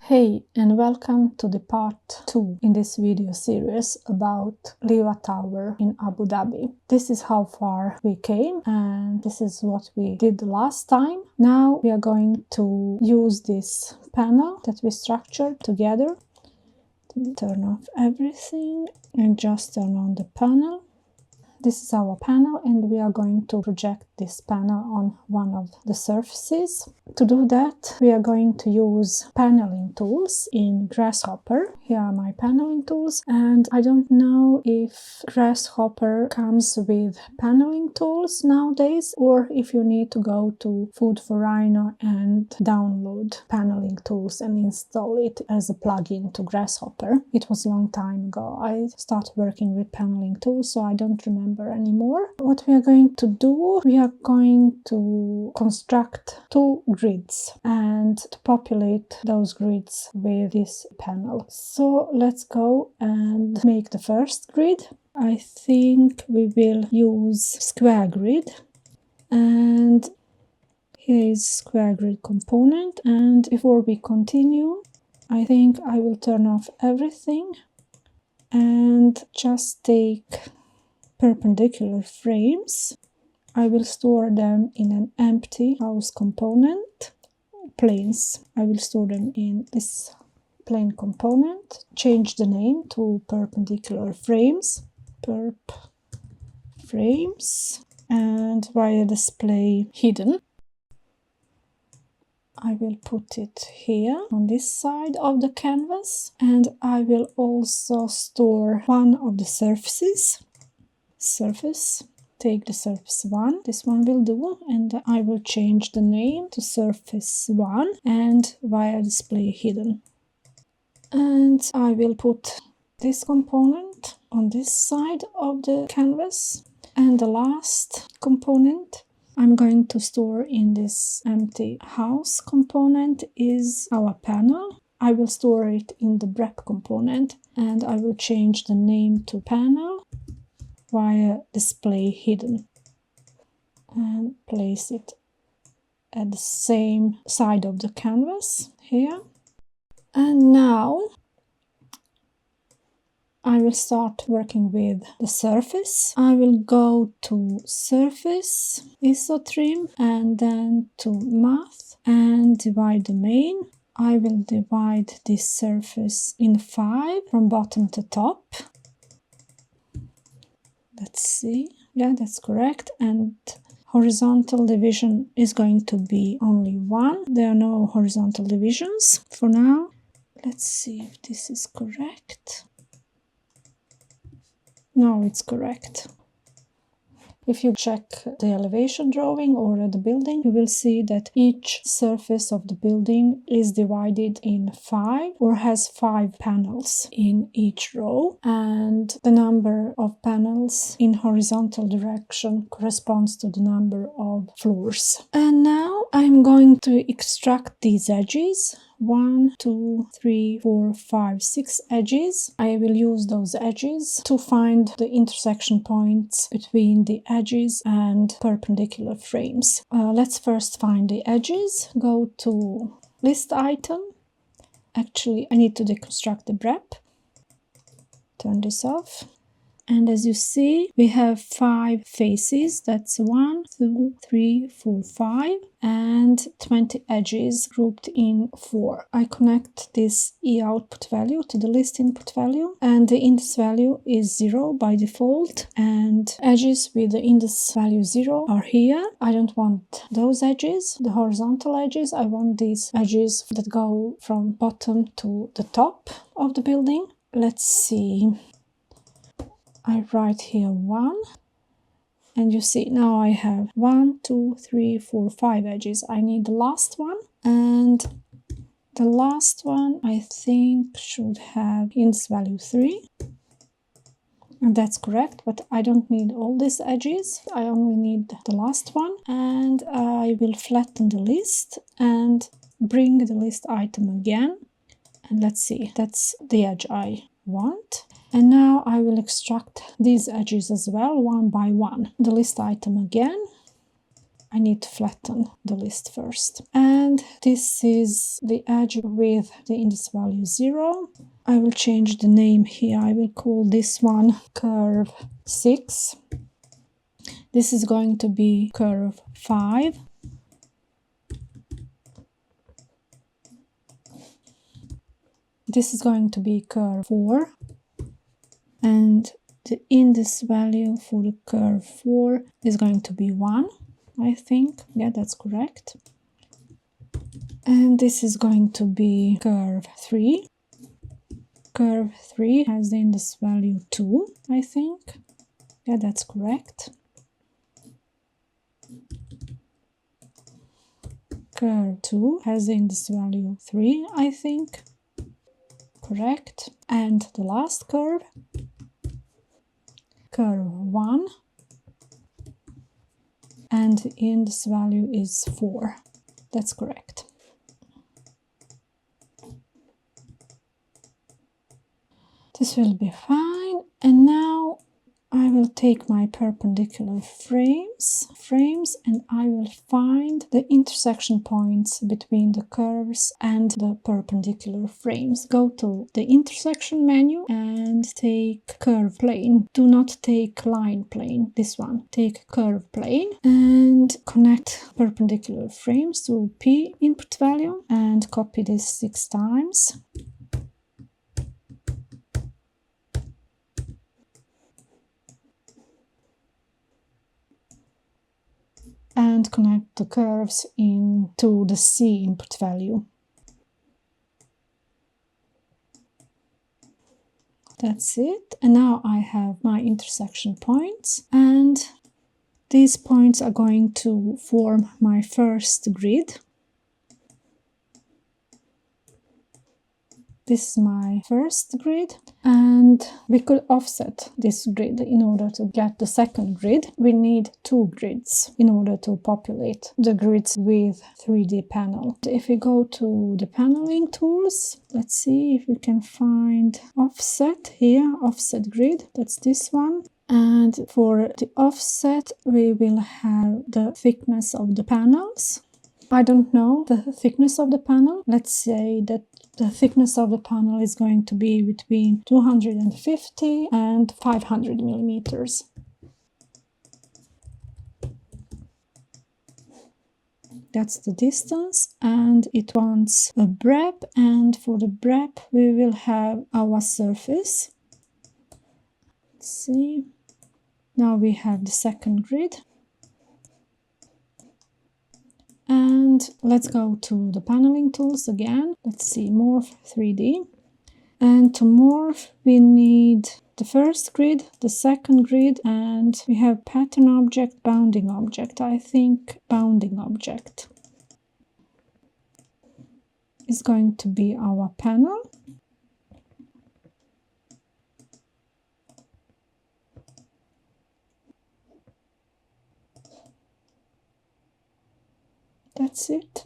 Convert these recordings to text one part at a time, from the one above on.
Hey, and welcome to the part 2 in this video series about Liwa Tower in Abu Dhabi. This is how far we came and this is what we did last time. Now we are going to use this panel that we structured together. Turn off everything and just turn on the panel. This is our panel and we are going to project this panel on one of the surfaces. To do that, we are going to use paneling tools in Grasshopper. Here are my paneling tools, and I don't know if Grasshopper comes with paneling tools nowadays or if you need to go to Food for Rhino and download paneling tools and install it as a plugin to Grasshopper. It was a long time ago. I started working with paneling tools, so I don't remember anymore. What we are going to do, we are going to construct two grids and to populate those grids with this panel. So let's go and make the first grid. I think we will use square grid, and here is square grid component. And before we continue, I think I will turn off everything and just take perpendicular frames. I will store them in an empty house component. Planes, I will store them in this plane component. Change the name to perpendicular frames. Perp frames, and via display hidden. I will put it here on this side of the canvas, and I will also store one of the surfaces. Take the surface 1, this one will do, and I will change the name to surface 1 and via display hidden. And I will put this component on this side of the canvas, and the last component I'm going to store in this empty house component is our panel. I will store it in the wrap component, and I will change the name to panel via display hidden and place it at the same side of the canvas here. And now I will start working with the surface. I will go to surface, isotrim, and then to math and divide the main. I will divide this surface in 5 from bottom to top. Let's see. Yeah, that's correct. And horizontal division is going to be only 1. There are no horizontal divisions for now. Let's see if this is correct. No, it's correct. If you check the elevation drawing or the building, you will see that each surface of the building is divided in 5 or has 5 panels in each row, and the number of panels in horizontal direction corresponds to the number of floors. And now I'm going to extract these edges. 1, 2, 3, 4, 5, 6 edges. I will use those edges to find the intersection points between the edges and perpendicular frames. Let's first find the edges. Go to list item. Actually, I need to deconstruct the wrap. Turn this off. And as you see, we have 5 faces. That's 1, 2, 3, 4, 5, and 20 edges grouped in 4. I connect this E output value to the list input value, and the index value is 0 by default, and edges with the index value 0 are here. I don't want those edges, the horizontal edges. I want these edges that go from bottom to the top of the building. Let's see. I write here 1, and you see now I have 1, 2, 3, 4, 5 edges. I need the last one, and the last one I think should have index value 3, and that's correct, but I don't need all these edges. I only need the last one, and I will flatten the list and bring the list item again, and let's see, that's the edge I want. And now I will extract these edges as well, one by one. The list item again. I need to flatten the list first. And this is the edge with the index value 0. I will change the name here. I will call this one curve 6. This is going to be curve 5. This is going to be curve 4. And the index value for the curve 4 is going to be 1, I think. Yeah, that's correct. And this is going to be curve 3. Curve 3 has the index value 2, I think. Yeah, that's correct. Curve 2 has the index value 3, I think. Correct. And the last curve, curve 1, and the index value is 4. That's correct. This will be fine. And now I will take my perpendicular frames and I will find the intersection points between the curves and the perpendicular frames. Go to the intersection menu and take curve plane. Do not take line plane, this one. Take curve plane and connect perpendicular frames to P input value and copy this 6 times. And connect the curves into the C input value. That's it. And now I have my intersection points, and these points are going to form my first grid. This is my first grid, and we could offset this grid in order to get the second grid. We need 2 grids in order to populate the grids with 3D panel. If we go to the paneling tools, let's see if we can find offset here, offset grid, that's this one. And for the offset, we will have the thickness of the panels. I don't know the thickness of the panel. Let's say that the thickness of the panel is going to be between 250 and 500 millimeters. That's the distance, and it wants a BREP, and for the BREP we will have our surface. Let's see. Now we have the second grid. And let's go to the paneling tools again. Let's see, Morph 3D. And to morph, we need the first grid, the second grid, and we have pattern object, bounding object. I think bounding object is going to be our panel. That's it.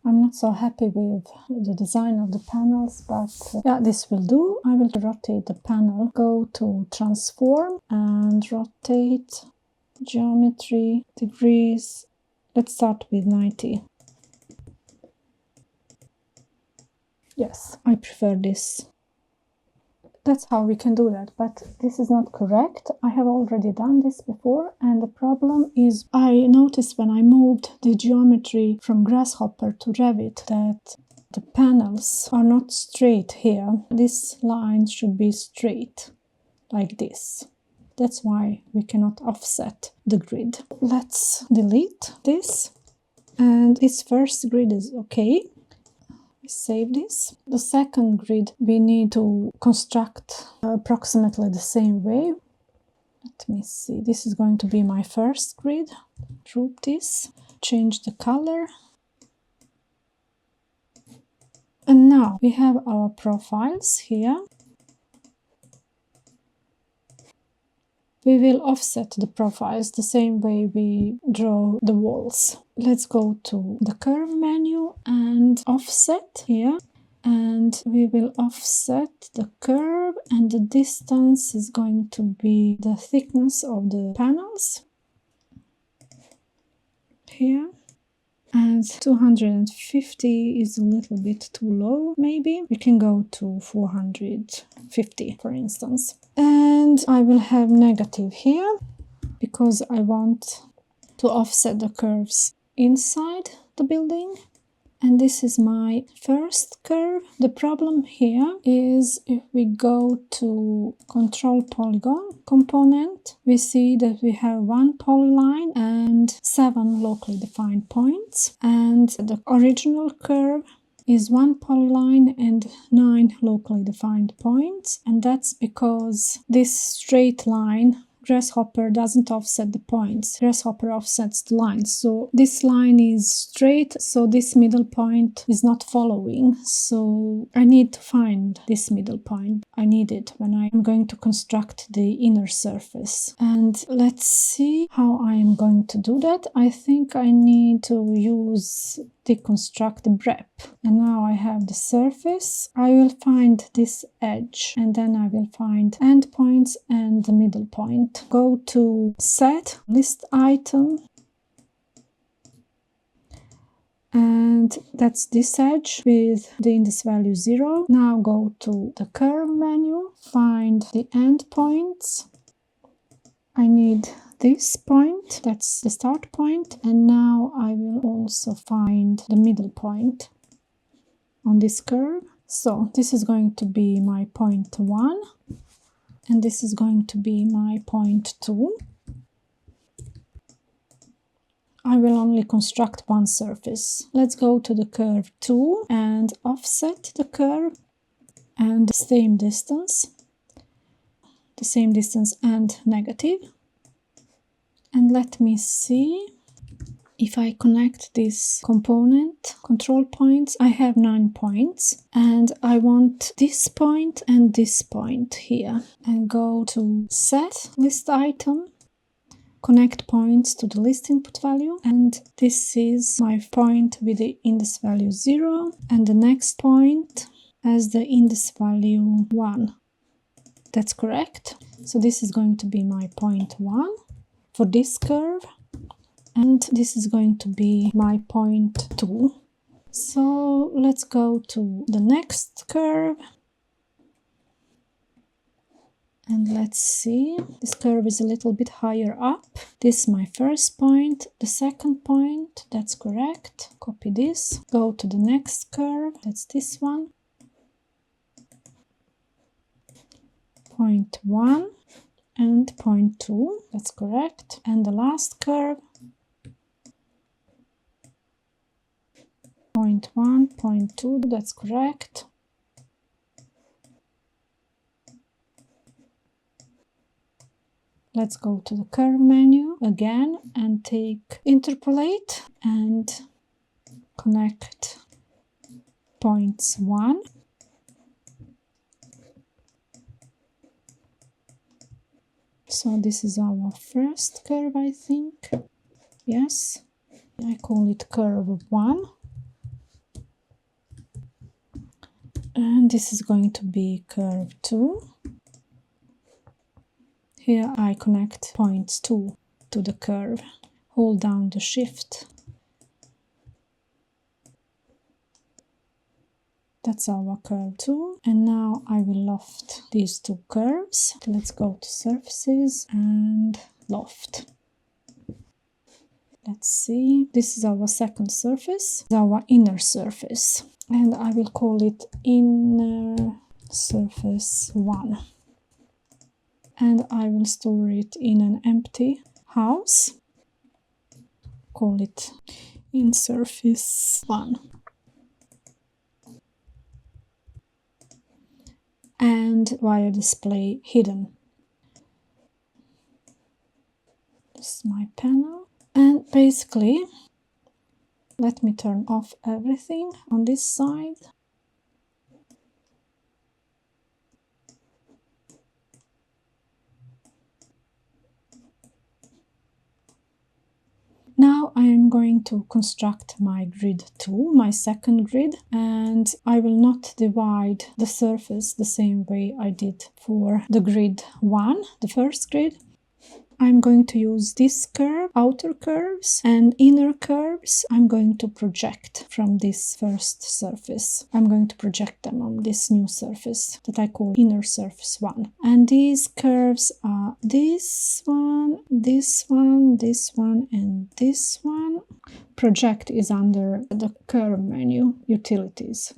I'm not so happy with the design of the panels, but yeah, this will do. I will rotate the panel, go to transform and rotate geometry, degrees. Let's start with 90. Yes, I prefer this. That's how we can do that, but this is not correct. I have already done this before, and the problem is I noticed when I moved the geometry from Grasshopper to Revit that the panels are not straight here. This line should be straight, like this. That's why we cannot offset the grid. Let's delete this, and this first grid is okay. Save this. The second grid we need to construct approximately the same way. Let me see. This is going to be my first grid. Group this, change the color. And now we have our profiles here. We will offset the profiles the same way we draw the walls. Let's go to the curve menu and offset here. And we will offset the curve, and the distance is going to be the thickness of the panels. here. And 250 is a little bit too low, maybe. We can go to 450, for instance. And I will have negative here, because I want to offset the curves inside the building. And this is my first curve. The problem here is if we go to control polygon component, we see that we have 1 polyline and 7 locally defined points. And the original curve is 1 polyline and 9 locally defined points. And that's because this straight line, Grasshopper, doesn't offset the points. Grasshopper offsets the lines. So this line is straight, so this middle point is not following. So I need to find this middle point. I need it when I'm going to construct the inner surface. And let's see how I am going to do that. I think I need to use deconstruct the BREP. And now I have the surface. I will find this edge, and then I will find endpoints and the middle point. Go to set, list item, and that's this edge with the index value 0. Now go to the curve menu, find the endpoints. I need this point, that's the start point, and now I will also find the middle point on this curve. So this is going to be my point 1, and this is going to be my point 2. I will only construct one surface. Let's go to the curve 2 and offset the curve and the same distance and negative. And let me see if I connect this component, control points. I have 9 points, and I want this point and this point here. And go to set, list item, connect points to the list input value, and this is my point with the index value 0, and the next point has the index value 1. That's correct. So this is going to be my point 1 for this curve, and this is going to be my point 2. So let's go to the next curve. And let's see, this curve is a little bit higher up. This is my first point, the second point, that's correct. Copy this, go to the next curve, that's this one. Point 1 and point 2, that's correct. And the last curve, point 1, point 2, that's correct. Let's go to the curve menu again and take interpolate and connect points 1. So this is our first curve, I think. Yes, I call it curve 1. And this is going to be curve 2. Here I connect points 2 to the curve. Hold down the shift. That's our curve 2. And now I will loft these two curves. Let's go to surfaces and loft. Let's see. This is our second surface, our inner surface. And I will call it inner surface 1. And I will store it in an empty house. Call it in surface 1. And wire display hidden. This is my panel. And basically, let me turn off everything on this side. Now I am going to construct my grid 2, my second grid, and I will not divide the surface the same way I did for the grid 1, the first grid. I'm going to use this curve, outer curves, and inner curves I'm going to project from this first surface. I'm going to project them on this new surface that I call inner surface 1. And these curves are this one, this one, this one, and this one. Project is under the curve menu, utilities.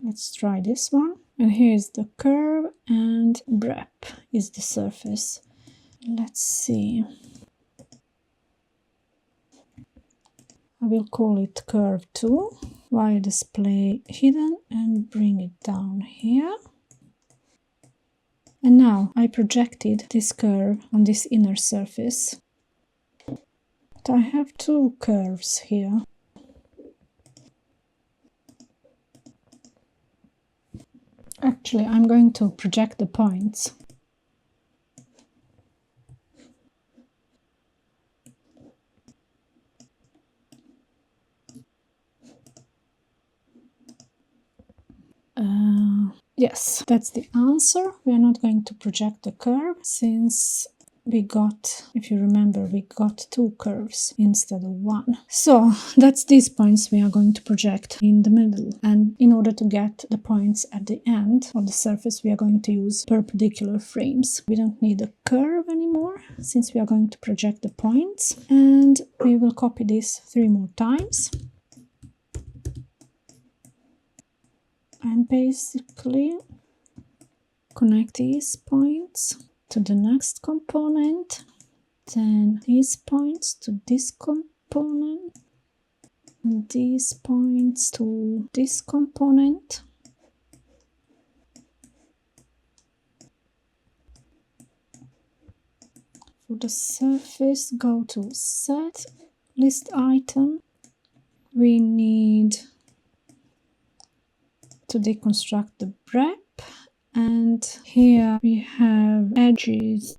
Let's try this one. And here's the curve, and BREP is the surface. Let's see. I will call it curve 2 while display hidden and bring it down here. And now I projected this curve on this inner surface. But I have two curves here. Actually, I'm going to project the points. Yes, that's the answer. We are not going to project the curve since we got, if you remember, we got two curves instead of one. So that's these points we are going to project in the middle. And in order to get the points at the end of the surface, we are going to use perpendicular frames. We don't need a curve anymore since we are going to project the points. And we will copy this 3 more times. And basically connect these points to the next component, then these points to this component, and these points to this component. For the surface, go to Set, List Item. We need to deconstruct the BREP, and here we have edges.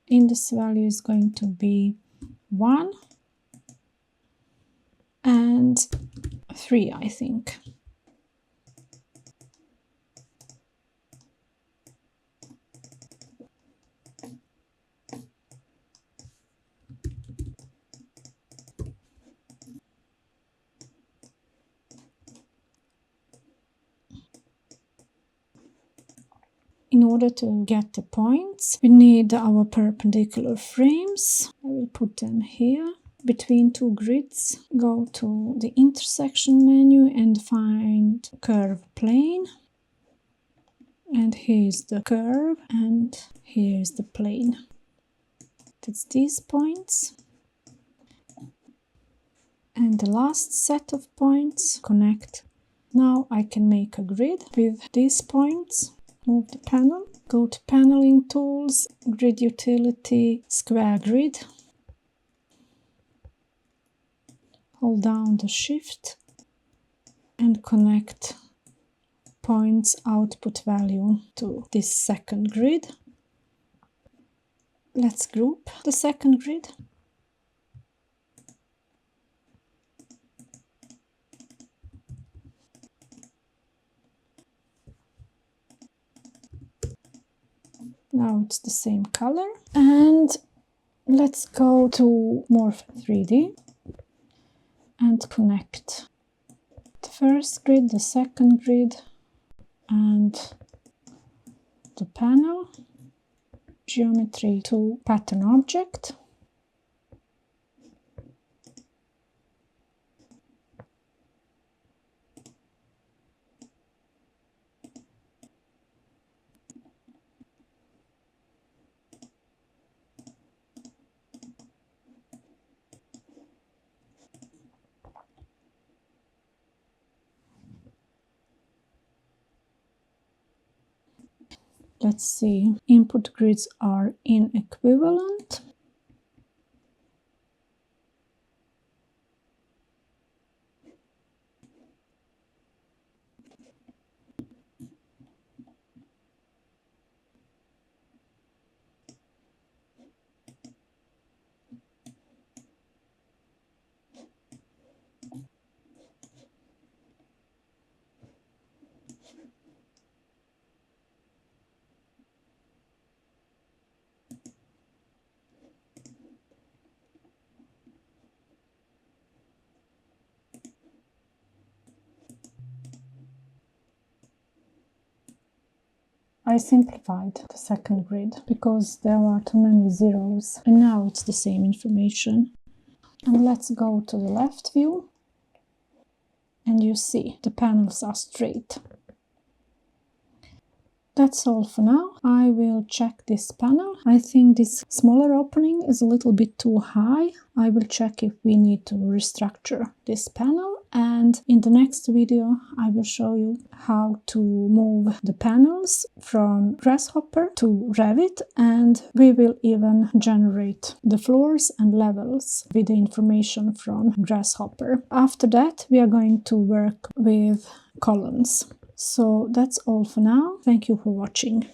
Index value is going to be 1 and 3, I think. In order to get the points, we need our perpendicular frames. I will put them here between two grids. Go to the intersection menu and find curve plane. And here's the curve, and here's the plane. That's these points. And the last set of points connect. Now I can make a grid with these points. Move the panel, go to Paneling Tools, Grid Utility, Square Grid. Hold down the Shift and connect points output value to this second grid. Let's group the second grid. Now it's the same color. And let's go to Morph 3D and connect the first grid, the second grid, and the panel. Geometry to Pattern Object. Let's see, input grids are inequivalent. I simplified the second grid because there are too many zeros, and now it's the same information. And let's go to the left view, and you see the panels are straight. That's all for now. I will check this panel. I think this smaller opening is a little bit too high. I will check if we need to restructure this panel, and in the next video I will show you how to move the panels from Grasshopper to Revit, and we will even generate the floors and levels with the information from Grasshopper. After that we are going to work with columns. So that's all for now. Thank you for watching.